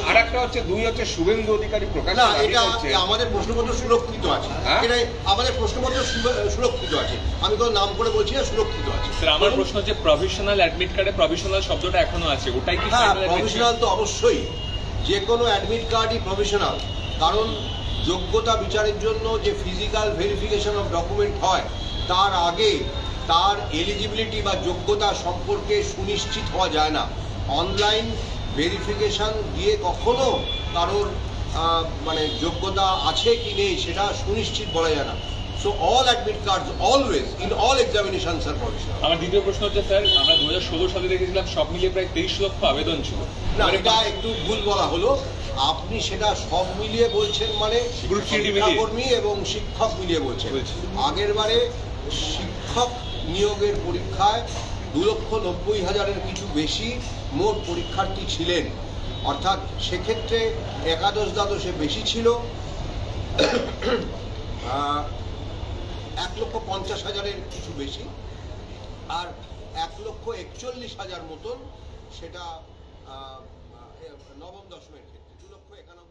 আরেকটা হচ্ছে 2 হচ্ছে শুভেন্দু অধিকারী প্রকাশ না, এটা আমাদের প্রশ্নপত্র সুরক্ষিত আছে, এটা আমাদের প্রশ্নপত্র সুরক্ষিত আছে, আমি কোনো নাম করে বলছি না, সুরক্ষিত আছে। স্যার আমার প্রশ্ন হচ্ছে প্রভিশনাল অ্যাডমিট কার্ডে প্রভিশনাল শব্দটা এখনো আছে, ওটাই কি? হ্যাঁ, প্রভিশনাল তো অবশ্যই, যে কোনো অ্যাডমিট কার্ডই প্রভিশনাল, কারণ যোগ্যতা বিচারের জন্য যে ফিজিক্যাল ভেরিফিকেশন অফ ডকুমেন্ট হয় তার আগে তার এলিজিবিলিটি বা যোগ্যতা সম্পর্কে সুনিশ্চিত হওয়া যায় না। অনলাইন ভেরিফিকেশন দিয়ে কখনো কারোর মানে যোগ্যতা আছে কি নেই সেটা সুনিশ্চিত বলা যায় না। So all admit cards always in all examinations are provisional. আমার দ্বিতীয় প্রশ্ন হচ্ছে স্যার, আমরা 2016 সালে দেখেছিলাম সব মিলিয়ে প্রায় 23 লক্ষ আবেদন ছিল। না, এটা একটু ভুল বলা হলো, আপনি সেটা সব মিলিয়ে বলছেন, মানে শিক্ষাকর্মী এবং শিক্ষক মিলিয়ে বলছেন। আগের বারে শিক্ষক নিয়োগের পরীক্ষায় 2,90,000-এর কিছু বেশি মোট পরীক্ষার্থী ছিলেন, অর্থাৎ সেক্ষেত্রে একাদশ দ্বাদশে বেশি ছিল 1,50,000-এর কিছু বেশি, আর 1,41,000 মতন সেটা নবম দশমের ক্ষেত্রে 2,91,000